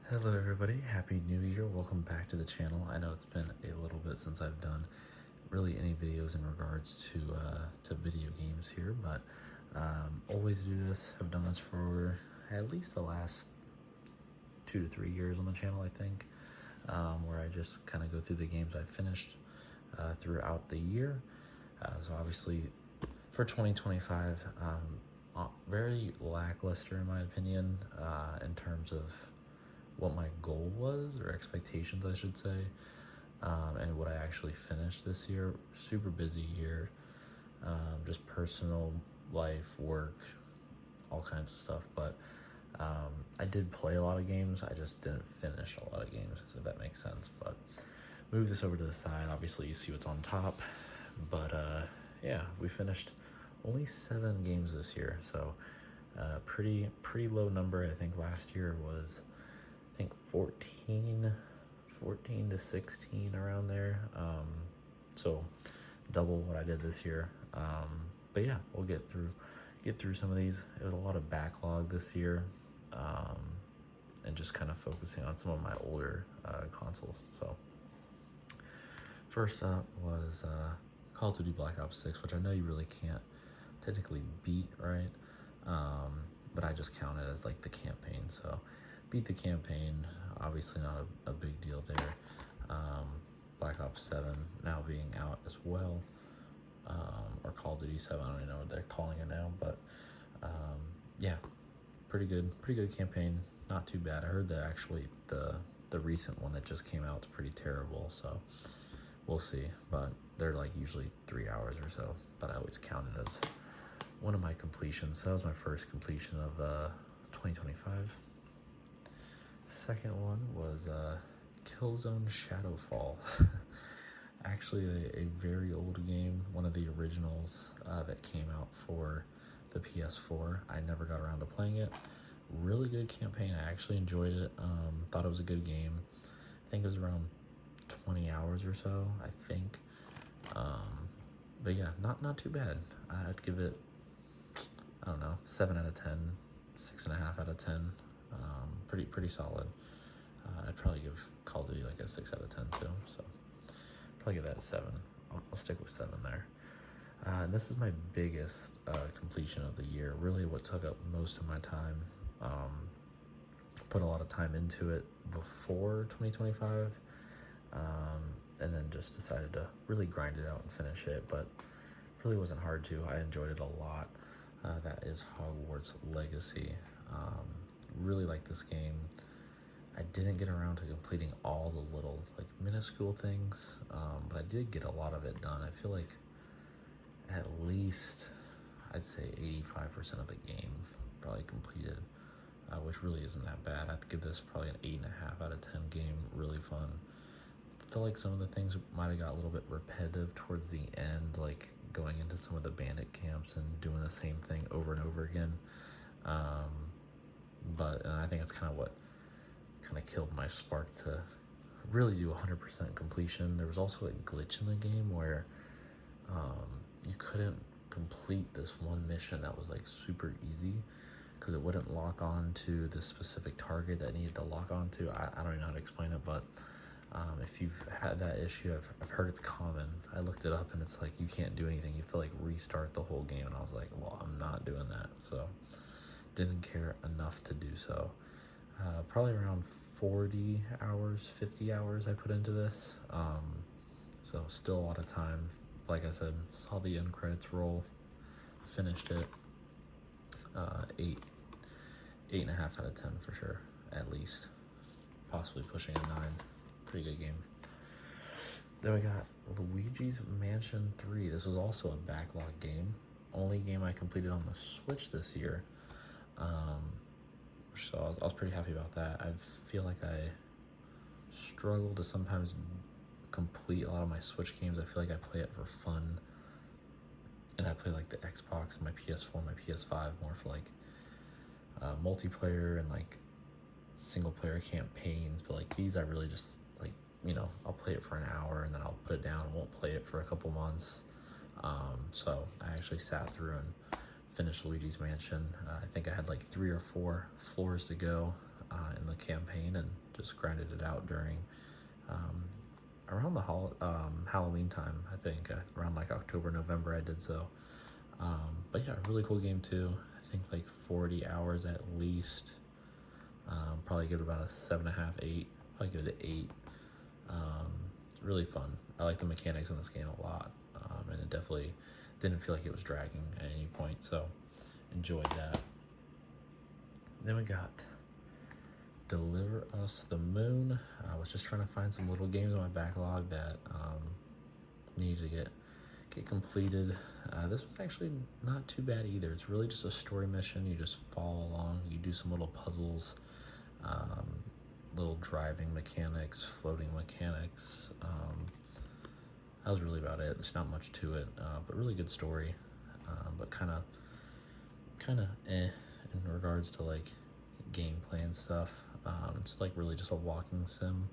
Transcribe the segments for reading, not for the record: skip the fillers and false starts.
Hello everybody, Happy New Year, welcome back to the channel. I know it's been a little bit since I've done really any videos in regards to video games here, but always do this. I've done this for at least the last 2 to 3 years on the channel, I think, where I just kind of go through the games I finished throughout the year. So obviously for 2025, very lackluster in my opinion in terms of what my goal was, or expectations I should say, and what I actually finished this year. Super busy year, just personal life, work, all kinds of stuff, but I did play a lot of games. I just didn't finish a lot of games, so that makes sense. But move this over to the side. Obviously you see what's on top, but yeah, we finished only 7 games this year, so pretty low number. I think last year was, I think 14 to 16 around there. So double what I did this year. But yeah, we'll get through some of these. It was a lot of backlog this year, and just kind of focusing on some of my older consoles. So first up was Call of Duty Black Ops 6, which I know you really can't technically beat, right? But I just count it as like the campaign. So beat the campaign, obviously not a big deal there. Black Ops 7 now being out as well, or Call of Duty 7, I don't even know what they're calling it now, but yeah, pretty good campaign, not too bad. I heard that actually the recent one that just came out is pretty terrible, so we'll see, but they're like usually 3 hours or so, but I always count it as one of my completions. So that was my first completion of 2025. Second one was Killzone Shadowfall. Actually a very old game, one of the originals that came out for the PS4. I never got around to playing it. Really good campaign. I actually enjoyed it. Thought it was a good game. I think it was around 20 hours or so, I think. But yeah, not too bad. I'd give it, I don't know, 7 out of 10, 6.5 out of 10. Pretty solid. I'd probably give Call of Duty like a 6 out of 10 too. So probably give that 7. I'll stick with 7 there. This is my biggest completion of the year. Really, what took up most of my time. Put a lot of time into it before 2025, and then just decided to really grind it out and finish it. But really wasn't hard to. I enjoyed it a lot. That is Hogwarts Legacy. Really like this game. I didn't get around to completing all the little like minuscule things, but I did get a lot of it done. I feel like at least I'd say 85% of the game probably completed, which really isn't that bad. I'd give this probably an 8.5 out of 10 game. Really fun. I feel like some of the things might have got a little bit repetitive towards the end, like going into some of the bandit camps and doing the same thing over and over again. And I think that's kind of what kind of killed my spark to really do 100% completion. There was also a glitch in the game where you couldn't complete this one mission that was like super easy because it wouldn't lock on to the specific target that needed to lock on to. I don't even know how to explain it, but if you've had that issue, I've heard it's common. I looked it up and it's like you can't do anything. You have to like restart the whole game, and I was like, well, I'm not doing that. So didn't care enough to do so. Probably around 40 hours, 50 hours I put into this. So still a lot of time. Like I said, saw the end credits roll, finished it. 8.5 out of 10 for sure, at least. Possibly pushing a 9. Pretty good game. Then we got Luigi's Mansion 3. This was also a backlog game. Only game I completed on the Switch this year. So I was pretty happy about that. I feel like I struggle to sometimes complete a lot of my Switch games. I feel like I play it for fun, and I play like the Xbox and my PS4 and my PS5 more for like multiplayer and like single player campaigns. But like these, I really just like, I'll play it for an hour and then I'll put it down, won't play it for a couple months. So I actually sat through and finished Luigi's Mansion. I think I had like 3 or 4 floors to go. in the campaign and just grinded it out during around the Halloween time, I think, around like October, November, I did so. But yeah, really cool game too. I think like 40 hours at least. Probably give it about a 7.5, 8. Probably give it an 8. Really fun. I like the mechanics in this game a lot, and it definitely didn't feel like it was dragging at any point, so enjoyed that. Then we got Deliver Us the Moon. I was just trying to find some little games in my backlog that needed to get completed. This was actually not too bad either. It's really just a story mission. You just follow along. You do some little puzzles, little driving mechanics, floating mechanics. That was really about it. There's not much to it, but really good story. But kind of in regards to like gameplay and stuff. It's like really just a walking sim.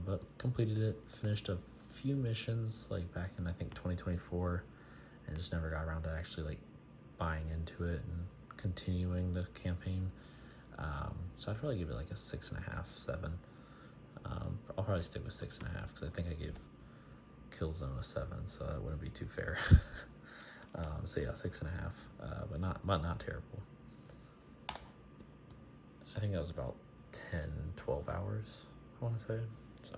But completed it, finished a few missions like back in I think 2024, and just never got around to actually like buying into it and continuing the campaign. So I'd probably give it like a 6.5, 7. I'll probably stick with 6.5 because I think I gave Killzone a 7, so that wouldn't be too fair. So yeah, 6.5, but not terrible. I think that was about 10, 12 hours, I want to say. So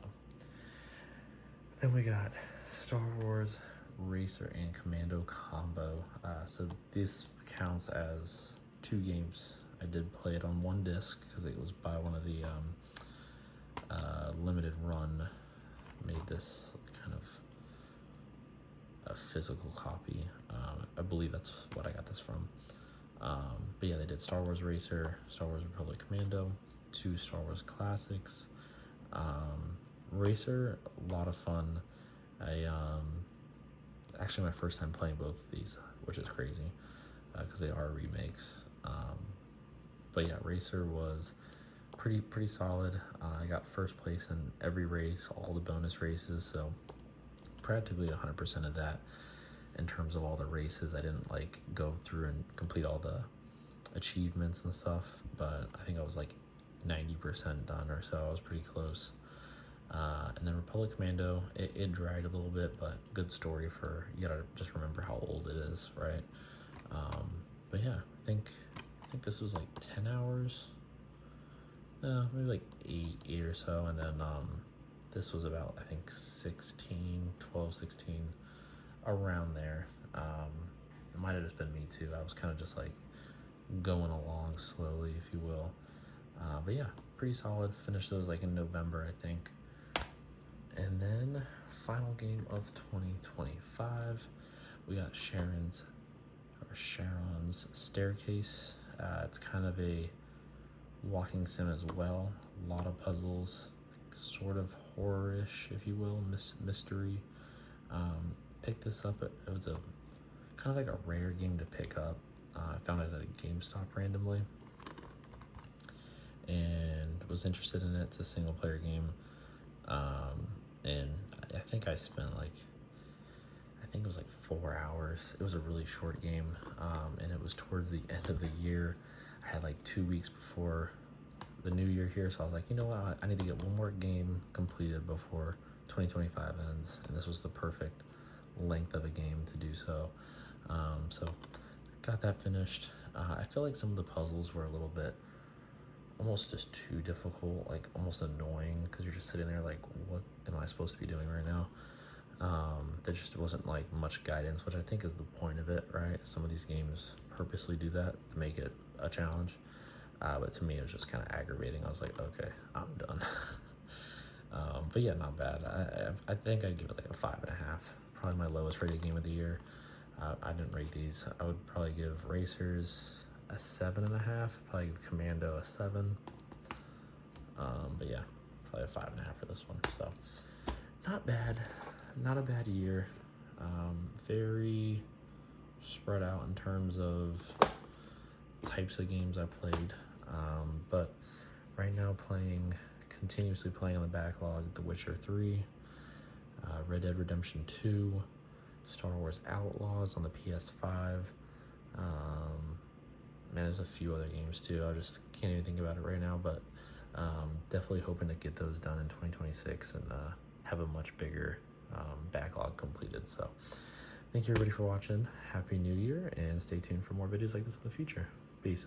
then we got Star Wars Racer and Commando Combo. So this counts as 2 games. I did play it on one disc because it was by one of the limited run. Made this kind of a physical copy. I believe that's what I got this from. But yeah, they did Star Wars Racer, Star Wars Republic Commando, 2 Star Wars classics. Racer, a lot of fun. Actually my first time playing both of these, which is crazy because they are remakes. But yeah, Racer was pretty solid. I got first place in every race, all the bonus races, so practically 100% of that. In terms of all the races, I didn't like go through and complete all the achievements and stuff, but I think I was like 90% done or so. I was pretty close. And then Republic Commando, it dragged a little bit, but good story. For you gotta just remember how old it is, right? But yeah, I think this was like 10 hours. No, maybe like 8 or so, and then this was about I think 12, 16, around there. It might have just been me too. I was kind of just like going along slowly, if you will. But yeah, pretty solid. Finished those like in November, I think. And then final game of 2025, we got Sharon's Staircase. It's kind of a walking sim as well. A lot of puzzles, sort of horror-ish, if you will, mystery. Picked this up. It was a kind of like a rare game to pick up. I found it at a GameStop randomly and was interested in it. It's a single player game. And I think I spent it was like 4 hours. It was a really short game. And it was towards the end of the year. I had like 2 weeks before the new year here. So I was like, you know what? I need to get one more game completed before 2025 ends. And this was the perfect length of a game to do so. So got that finished. I feel like some of the puzzles were a little bit almost just too difficult, like almost annoying, because you're just sitting there like, what am I supposed to be doing right now? There just wasn't like much guidance, which I think is the point of it, right? Some of these games purposely do that to make it a challenge, but to me it was just kind of aggravating. I was like, okay, I'm done. But yeah, not bad. I think I'd give it like a 5.5. Probably my lowest rated game of the year. I didn't rate these. I would probably give Racers a 7.5. Probably give Commando a 7. But yeah, probably a 5.5 for this one. So not bad. Not a bad year. Very spread out in terms of types of games I played. But right now continuously playing on the backlog, The Witcher 3, Red Dead Redemption 2, Star Wars Outlaws on the PS5. man, there's a few other games too. I just can't even think about it right now, but definitely hoping to get those done in 2026 and have a much bigger backlog completed. So thank you everybody for watching. Happy New Year, and stay tuned for more videos like this in the future. Peace.